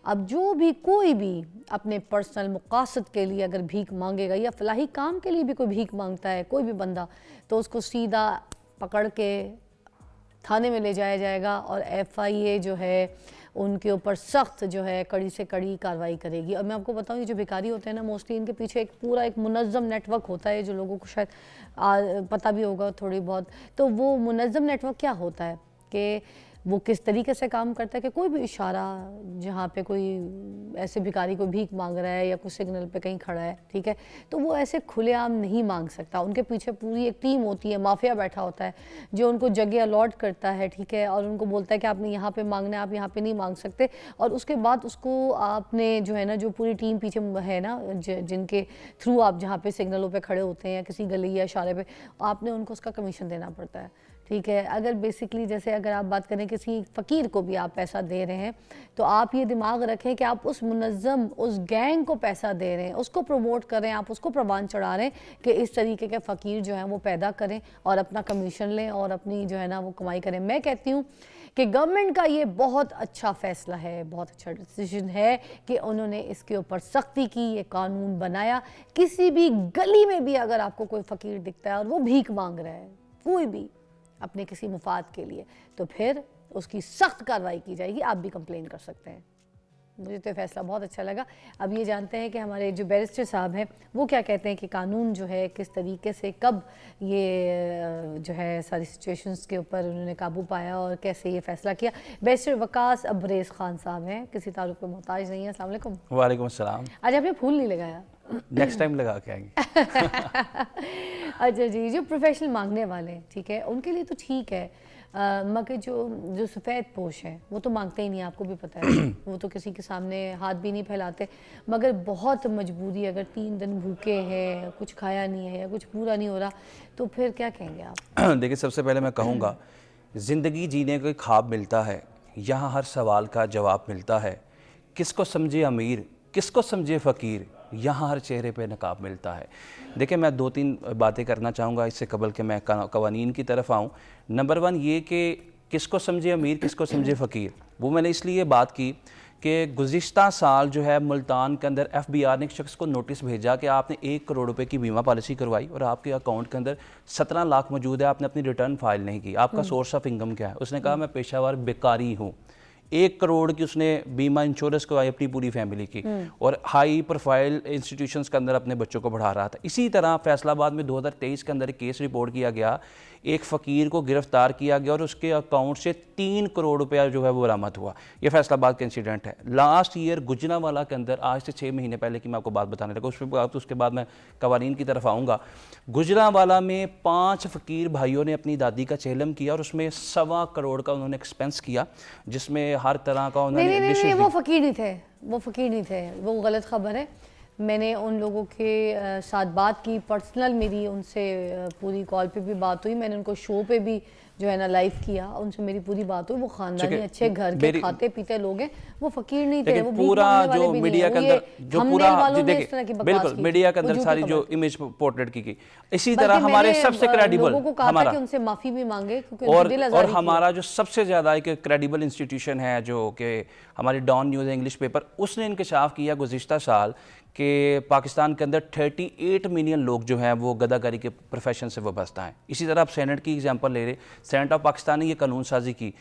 अब जो भी कोई भी अपने पर्सनल मकासद के लिए अगर भीख मांगेगा या फलाही काम के लिए भी कोई भीख मांगता है कोई भी बंदा, तो उसको सीधा पकड़ के थाने में ले जाया जाएगा और FIA जो है उनके ऊपर सख्त जो है कड़ी से कड़ी कार्रवाई करेगी। और मैं आपको बताऊं, ये जो भिखारी होते हैं ना, मोस्टली इनके पीछे एक पूरा एक मुनज़्ज़म नेटवर्क होता है, जो लोगों को शायद पता भी होगा थोड़ी बहुत। तो वो मुनज़्ज़म नेटवर्क क्या होता है कि वो किस तरीके से काम करता है कि कोई भी इशारा जहाँ पे कोई ऐसे भिखारी को भीख मांग रहा है या कुछ सिग्नल पे कहीं खड़ा है, ठीक है, तो वो ऐसे खुलेआम नहीं मांग सकता। उनके पीछे पूरी एक टीम होती है, माफिया बैठा होता है जो उनको जगह अलॉट करता है, ठीक है, और उनको बोलता है कि आपने यहाँ पे मांगना है, आप यहाँ पे नहीं मांग सकते। और उसके बाद उसको आपने जो है ना, जो पूरी टीम पीछे है ना, जिनके थ्रू आप जहाँ पे सिग्नलों पे खड़े होते हैं या किसी गली या इशारे पे, आपने उनको उसका कमीशन देना पड़ता है, ठीक है। अगर बेसिकली जैसे अगर आप बात करें किसी फ़कीर को भी आप पैसा दे रहे हैं, तो आप ये दिमाग रखें कि आप उस मुनज़्ज़म उस गैंग को पैसा दे रहे हैं, उसको प्रमोट कर रहे हैं, आप उसको प्रवान चढ़ा रहे हैं कि इस तरीके के फ़कीर जो हैं वो पैदा करें और अपना कमीशन लें और अपनी जो है ना वो कमाई करें। मैं कहती हूँ कि गवर्नमेंट का ये बहुत अच्छा फ़ैसला है, बहुत अच्छा डिसीजन है कि उन्होंने इसके ऊपर सख्ती की, ये कानून बनाया। किसी भी गली में भी अगर आपको कोई फ़कीर दिखता है और वो भीख मांग रहा है, कोई भी अपने किसी मुफाद के लिए, तो फिर उसकी सख्त कार्रवाई की जाएगी। आप भी कंप्लेन कर सकते हैं। मुझे तो फैसला बहुत अच्छा लगा। अब ये जानते हैं कि हमारे जो बैरिस्टर साहब हैं वो क्या कहते हैं कि कानून जो है किस तरीके से, कब ये जो है सारी सिचुएशंस के ऊपर उन्होंने काबू पाया और कैसे ये फैसला किया। बैरिस्टर वकास अब्रेज़ खान साहब हैं, किसी तारुफ पे मोहताज नहीं है। अस्सलाम वालेकुम। वालेकुम अस्सलाम। आज आपने फूल नहीं लगाया? नेक्स्ट टाइम लगा के आएंगे। अच्छा जी, जो प्रोफेशनल मांगने वाले हैं, ठीक है, उनके लिए तो ठीक है, मगर जो सफ़ेद पोश हैं वो तो मांगते ही नहीं, आपको भी पता है। वो तो किसी के सामने हाथ भी नहीं फैलाते। मगर बहुत मजबूरी, अगर 3 दिन भूखे हैं, कुछ खाया नहीं है या कुछ पूरा नहीं हो रहा, तो फिर क्या कहेंगे आप? देखिए, सबसे पहले मैं कहूँगा, ज़िंदगी जीने का ख्वाब मिलता है, यहाँ हर सवाल का जवाब मिलता है। किसको समझे अमीर, किसको समझे फ़कीर, यहाँ हर चेहरे पे नकाब मिलता है। देखिए, मैं 2-3 बातें करना चाहूँगा इससे कबल के मैं कवानीन की तरफ आऊँ। नंबर 1 ये कि किसको समझे अमीर, किसको समझे फ़कीर, वो मैंने इसलिए बात की कि गुज़िश्ता साल जो है मुल्तान के अंदर FBR ने एक शख्स को नोटिस भेजा कि आपने 1 करोड़ रुपए की बीमा पॉलिसी करवाई और आपके अकाउंट के अंदर 17 लाख मौजूद है, आपने अपनी रिटर्न फाइल नहीं की, आपका सोर्स ऑफ इनकम क्या है? उसने कहा मैं पेशावर बेकारी हूँ। 1 करोड़ की उसने बीमा इंश्योरेंस करवाई अपनी पूरी फैमिली की और हाई प्रोफाइल इंस्टीट्यूशंस के अंदर अपने बच्चों को पढ़ा रहा था। इसी तरह फैसलाबाद में 2023 के अंदर एक केस रिपोर्ट किया गया, एक फ़कीर को गिरफ्तार किया गया और उसके अकाउंट से 3 करोड़ रुपया जो है वो बरामद हुआ। ये फैसलाबाद का इंसिडेंट है। लास्ट ईयर गुजरांवाला के अंदर, आज से 6 महीने पहले की मैं आपको बात बताने लगा, उसके बाद मैं कवानीन की तरफ आऊँगा। गुजरांवाला में 5 फ़कीर भाइयों ने अपनी दादी का चेलम किया और उसमें 1.25 करोड़ का उन्होंने एक्सपेंस किया, जिसमें हर तरह का उन्होंने नहीं, वो फ़कीर नहीं थे, वो फ़कीर नहीं थे, वो गलत खबर है। मैंने उन लोगों के साथ बात की, पर्सनल मेरी उनसे पूरी कॉल पे भी बात हुई, मैंने उनको शो पे भी जो है ना लाइव किया, उनसे मेरी पूरी बात हुई। वो खानदानी अच्छे घर के खाते पीते लोग हैं, वो फ़कीर नहीं थे। वो पूरा जो मीडिया के अंदर जो पूरा बिल्कुल मीडिया के अंदर सारी जो इमेज पोर्ट्रेट की गई, इसी तरह हमारे सबसे क्रेडिबल हमारा उनसे माफ़ी भी मांगे, और हमारा जो सबसे ज़्यादा एक क्रेडिबल इंस्टीट्यूशन है जो कि हमारी डॉन न्यूज़ इंग्लिश पेपर, उसने इंकशाफ किया गुज़िश्ता साल कि पाकिस्तान के अंदर 38 मिलियन लोग जो हैं वो गदाकारी के प्रोफेशन से वाबस्ता हैं। इसी तरह आप सेनेट की एग्जांपल ले रहे, सेनेट ऑफ पाकिस्तान ने ये कानून साजी की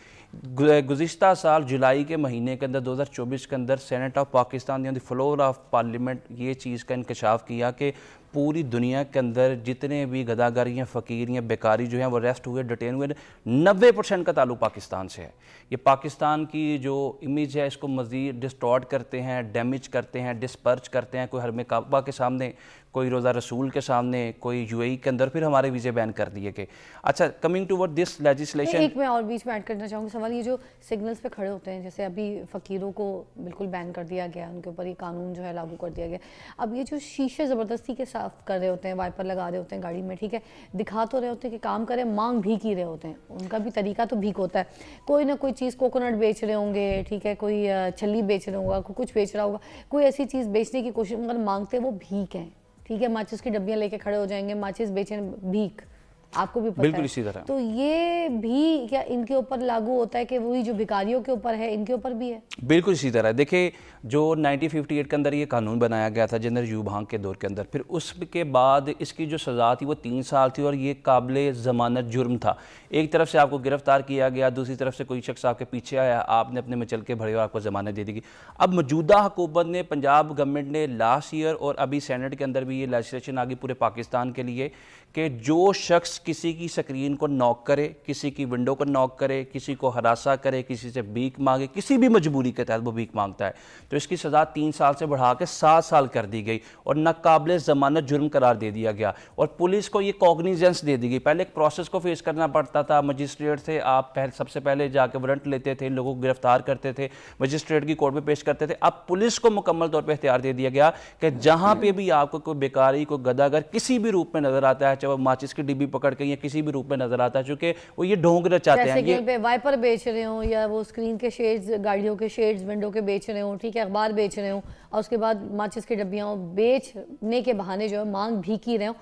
गुज़िश्ता साल जुलाई के महीने के अंदर 2024 के अंदर senate of Pakistan on the floor of parliament ये चीज़ का इंकशाफ किया कि पूरी दुनिया के अंदर जितने भी गदागर या फ़कीर या बेकारी जो हैं वो अरेस्ट हुए, डिटेन हुए, 90% का ताल्लुक पाकिस्तान से है। ये पाकिस्तान की जो इमेज है इसको मज़ीद डिस्टॉर्ट करते हैं, डैमेज करते हैं, डिस्पर्च करते हैं। कोई हरम काबा के सामने, कोई रोज़ा रसूल के सामने, कोई UAE के अंदर, फिर हमारे वीज़े बैन कर दिए गए। अच्छा, coming towards this legislation, एक मैं और बीच में ऐड करना चाहूँगी सवाल, ये जो सिग्नल्स पे खड़े होते हैं, जैसे अभी फ़कीरों को बिल्कुल बैन कर दिया गया, उनके ऊपर ये कानून जो है लागू कर दिया गया। अब ये जो शीशे ज़बरदस्ती के साफ कर रहे होते हैं, वाइपर लगा रहे होते हैं गाड़ी में, ठीक है, दिखा तो रहे होते हैं कि काम करें, मांग भीख ही रहे होते हैं, उनका भी तरीका तो भीख होता है। कोई ना कोई चीज़, कोकोनट बेच रहे होंगे, ठीक है, कोई छल्ली बेच रहा होगा, कोई कुछ बेच रहा होगा, कोई ऐसी चीज़ बेचने की कोशिश, मगर मांगते वो भीख हैं, ठीक है। माचिस की डब्बियाँ लेके खड़े हो जाएंगे, माचिस बेचें, भीख, आपको भी पता बिल्कुल है। इसी तरह। तो ये भी क्या इनके ऊपर लागू होता है कि वही जो भिखारियों के ऊपर है इनके ऊपर भी है? बिल्कुल इसी तरह। देखिए, जो 1958 के अंदर ये कानून बनाया गया था जनरल यूबहांग के दौर के अंदर, फिर उसके बाद इसकी जो सज़ा थी वो 3 साल थी और ये काबिल ज़मानत जुर्म था। एक तरफ से आपको गिरफ्तार किया गया, दूसरी तरफ से कोई शख्स आपके पीछे आया, आपने अपने में चल के भरे और आपको ज़मानत दे दी गई। अब मौजूदा हुकूमत ने, पंजाब गवर्नमेंट ने लास्ट ईयर और अभी सेनेट के अंदर भी ये लेजिस्लेशन आ गई पूरे पाकिस्तान के लिए कि जो शख्स किसी की स्क्रीन को नॉक करे, किसी की विंडो को नॉक करे, किसी को हरासा करे, किसी से भीख मांगे, किसी भी मजबूरी के तहत वो भीख मांगता है, तो इसकी सज़ा 3 साल से बढ़ा के 7 साल कर दी गई और नाकाबिल ज़मानत जुर्म करार दे दिया गया। और पुलिस को ये कॉग्निजेंस दे दी गई। पहले एक प्रोसेस को फेस करना पड़ता था, मजिस्ट्रेट से आप सबसे पहले जाके वारंट लेते थे, लोगों को गिरफ्तार करते थे, मजिस्ट्रेट की कोर्ट में पेश करते थे। अब पुलिस को मुकम्मल तौर पर इख्तियार दे दिया गया कि जहाँ पे भी आपको कोई बेकारी, कोई गदागर किसी भी रूप में नजर आता है, चाहे वो माचिस की डिब्बी पकड़ के या किसी भी रूप में नजर आता है, चूंकि वो ये ढोंग रचाते हैं, जैसे कि वाइपर बेच रहे हो या वो स्क्रीन के शेड्स, गाड़ियों के शेड्स, विंडो के बेच रहे हो, ठीक है, अखबार बेच रहे हो और उसके बाद माचिस की डब्बियाँ बेचने के बहाने जो है मांग भीख ही रहे हो।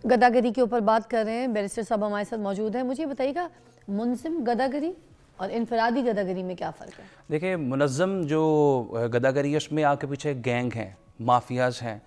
गदागरी के ऊपर बात कर रहे हैं, बैरिस्टर साहब हमारे साथ मौजूद हैं। मुझे बताइएगा, मुनज़्ज़म गदागरी और इनफरादी गदागरी में क्या फ़र्क है? देखिए, मुनज़्ज़म जो गदागरी है उसमें आपके पीछे गैंग हैं, माफियाज़ हैं,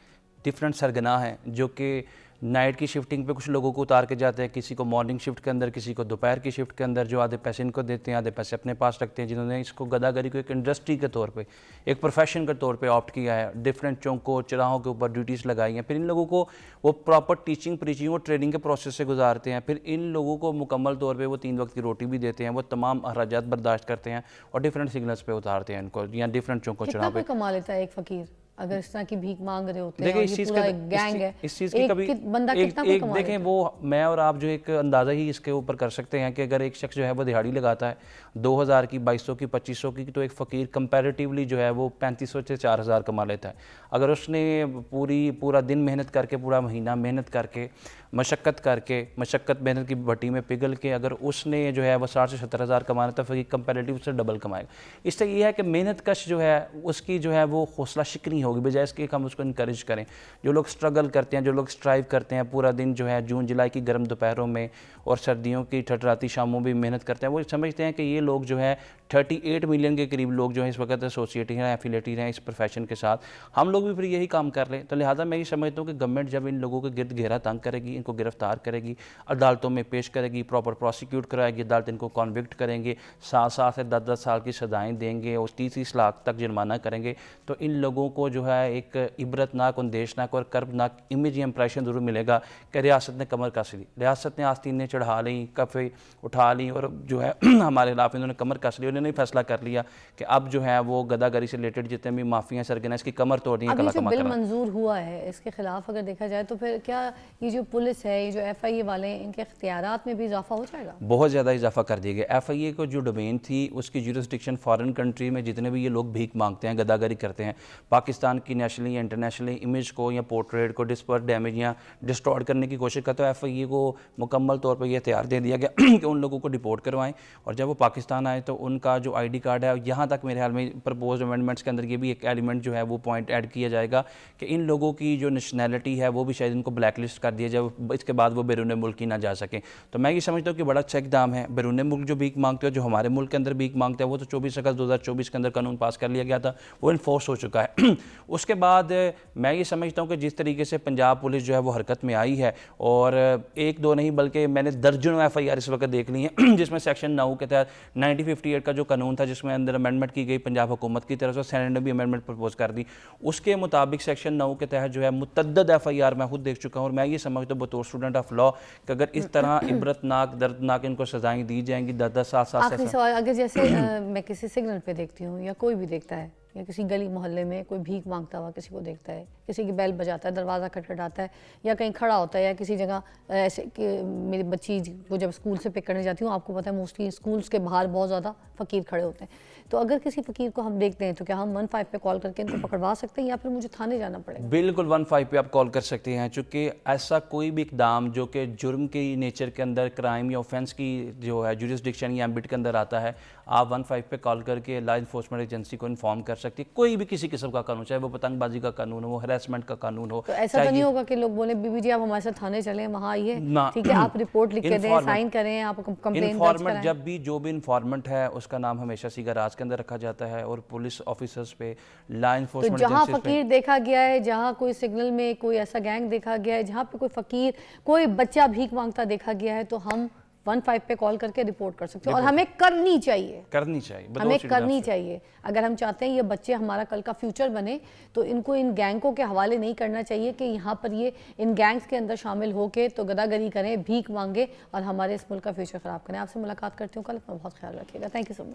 डिफरेंट सरगना हैं जो कि नाइट की शिफ्टिंग पे कुछ लोगों को उतार के जाते हैं, किसी को मॉर्निंग शिफ्ट के अंदर, किसी को दोपहर की शिफ्ट के अंदर, जो आधे पैसे इनको देते हैं, आधे पैसे अपने पास रखते हैं, जिन्होंने इसको गदागरी को एक इंडस्ट्री के तौर पे, एक प्रोफेशन के तौर पे ऑप्ट किया है, डिफरेंट चौकों चौराहों के ऊपर ड्यूटीज़ लगाई हैं। फिर इन लोगों को वो प्रॉपर टीचिंग, प्रीचिंग और ट्रेनिंग के प्रोसेस से गुजारते हैं। फिर इन लोगों को मुकम्मल तौर पर वो 3 वक्त की रोटी भी देते हैं, वो तमाम अखराजात बर्दाश्त करते हैं और डिफरेंट सिग्नल्स पे उतारते हैं इनको, या डिफरेंट चौकों चौराहों पर। कमा लेता है एक फ़कीर अगर इस तरह की भीख मांग रहे होते हैं? देखिए, और इस ये चीज़ पूरा का एक गैंग है, इस चीज़ की कभी बंदा कितना कुछ कमा देखें, लेता है? वो मैं और आप जो एक अंदाज़ा ही इसके ऊपर कर सकते हैं कि अगर एक शख्स जो है वो दिहाड़ी लगाता है 2000 की, 2200 की, 2500 की, तो एक फ़कीर कंपैरेटिवली जो है वो 3500 से 4000 कमा लेता है। अगर उसने पूरा दिन मेहनत करके, पूरा महीना मेहनत करके, मशक्क़त मेहनत की भट्टी में पिघल के अगर उसने जो है वो 60 से 70 हज़ार कमाना, तो फिर कंपैरेटिव से डबल कमाएगा। इससे ये है कि मेहनत कश जो है उसकी जो है वो हौसला शिकनी होगी, बजाय इसके हम उसको इनकरेज करें। जो लोग स्ट्रगल करते हैं, जो लोग स्ट्राइव करते हैं, पूरा दिन जो है जून जुलाई की गर्म दोपहरों में और सर्दियों की ठठराती शामों में मेहनत करते हैं, वो समझते हैं कि ये लोग जो है 38 मिलियन के करीब लोग जो हैं इस वक्त एसोसिएटेड हैं, एफिलेटेड हैं इस प्रोफेशन के साथ, हम लोग भी फिर यही काम कर लें। तो लिहाजा मैं ये समझता हूँ कि गवर्नमेंट जब इन लोगों के गिरद घेरा तंग करेगी, इनको गिरफ्तार करेगी, अदालतों में पेश करेगी, प्रॉपर प्रोसिक्यूट कराएगी, अदालत इनको कॉन्विक्ट करेंगे, 7 से 10 साल की सजाएँ देंगे और 30 लाख तक जुर्माना करेंगे, तो इन लोगों को जो है एक इबरतनाक, अंदेशनाक और कर्बनाक इमेज इंप्रेशन ज़रूर मिलेगा कि रियासत ने कमर कस ली, रियासत ने आस्तीनें चढ़ा ली, कफ़े उठा ली और जो है हमारे खिलाफ इन्होंने कमर कस ली। उन्होंने फैसला कर लिया कि अब जो है वो गदागरी से रिलेटेड जितने भी माफिया सरगना इसकी कमर तोड़नी है, अभी जो बिल मंजूर हुआ है इसके खिलाफ अगर देखा जाए तो फिर क्या ये जो पुलिस है, ये जो FIA वाले हैं, इनके इख्तियारात में भी इजाफा हो जाएगा? बहुत ज़्यादा इजाफा कर दिया गया। FIA को जो डोमेन थी उसकी जुरिस्डिक्शन फॉरेन कंट्री में जितने भी ये लोग भीख मांगते हैं, गदागरी करते हैं, पाकिस्तान की नेशनली इंटरनेशनली इमेज को या पोर्ट्रेट को डिस्पर डैमेज या डिस्टॉर्ट करने की कोशिश करते हैं, FIA को मुकम्मल तौर पर यह इख्तियार दे दिया गया कि उन लोगों को डिपोर्ट करवाएं और जब वो पाकिस्तान आए तो उनका जो ID कार्ड है, यहाँ तक मेरे ख्याल में प्रपोज अमेंडमेंट्स के अंदर ये भी एक एलिमेंट जो है वो पॉइंट ऐड किया जाएगा कि इन लोगों की जो नेशनैलिटी है वो भी शायद इनको ब्लैक लिस्ट कर दिया जाए, इसके बाद वो बैरून मुल्क ही ना जा सकें। तो मैं ये समझता हूँ कि बड़ा अच्छा इक़दाम है। बैरून मुल्क जो भीख मांगते हो, जो हमारे मुल्क के अंदर भीख मांगते हैं, वो तो 24 अगस्त 2024 के अंदर कानून पास कर लिया गया था, वो इन्फोर्स हो चुका है। उसके बाद मैं ये समझता हूँ कि जिस तरीके से पंजाब पुलिस जो है वो हरकत में आई है और 1-2 नहीं बल्कि मैंने दर्जनों FIR इस वक्त देख ली हैं जिसमें सेक्शन 9 के तहत 1958 का जो कानून था जिसमें अंदर अमेंडमेंट की गई पंजाब हुकूमत की तरफ से, सेनेट ने भी अमेंडमेंट प्रपोज कर दी, उसके मुताबिक सेक्शन 9 के तहत जो है मुतद्दद FIR मैं खुद देख चुका हूँ और मैं ये समझता हूँ बतौर स्टूडेंट ऑफ लॉ कि अगर इस तरह इबरतनाक दर्दनाक इनको सजाएं दी जाएंगी 10-10 साल आखिरी सवाल, अगर जैसे मैं किसी सिग्नल पे देखती हूँ या कोई भी देखता है या किसी गली मोहल्ले में कोई भीख मांगता हुआ किसी को देखता है, किसी की बेल बजाता है, दरवाज़ा खटखटाता है या कहीं खड़ा होता है या किसी जगह ऐसे कि मेरी बच्ची को जब स्कूल से पिक करने जाती हूँ, आपको पता है मोस्टली स्कूल्स के बाहर बहुत ज़्यादा फ़कीर खड़े होते हैं, तो अगर किसी फ़कीर को हम देखते हैं तो क्या हम 15 पे कॉल करके इनको पकड़वा सकते हैं या फिर मुझे थाने जाना पड़ेगा? बिल्कुल 15 पे आप कॉल कर सकते हैं, चूँकि ऐसा कोई भी इकदाम जो कि जुर्म की नेचर के अंदर, क्राइम या ऑफेंस की जो है जुरिस्डिक्शन या एम्बिट के अंदर आता है, आप 15 पे कॉल करके लॉ इन्फोर्समेंट एजेंसी को इन्फॉर्म कर सकती है। कोई भी किसी किस्म का कानून, चाहे वो पतंगबाजी का कानून हो, वो हरासमेंट का कानून हो, तो ऐसा तो नहीं होगा कि लोग बोले बीबी जी आप हमारे साथ थाने चलें, वहाँ आइए, ना। ठीक है, आप रिपोर्ट लिख के दें, साइन करें, आप कंप्लेन दर्ज इन्फॉर्मेंट कराएं। जब भी जो भी इन्फॉर्मेंट है उसका नाम हमेशा सीगा राज के अंदर रखा जाता है और पुलिस ऑफिसर्स पे, लॉ तो इन्फोर्समेंट जहाँ एजेंसीज पे। फकीर देखा गया है, जहाँ कोई सिग्नल में कोई ऐसा गैंग देखा गया है, जहाँ पे कोई फकीर, कोई बच्चा भीख मांगता देखा गया है, तो हम 15 पे कॉल करके रिपोर्ट कर सकते हैं, और हमें करनी चाहिए, करनी चाहिए, हमें करनी चाहिए। अगर हम चाहते हैं ये बच्चे हमारा कल का फ्यूचर बने, तो इनको इन गैंगों के हवाले नहीं करना चाहिए कि यहाँ पर ये इन गैंग्स के अंदर शामिल होके तो गदागरी करें, भीख मांगे और हमारे इस मुल्क का फ्यूचर ख़राब करें। आपसे मुलाकात करती हूँ कल, अपना बहुत ख्याल रखिएगा। Thank you so much.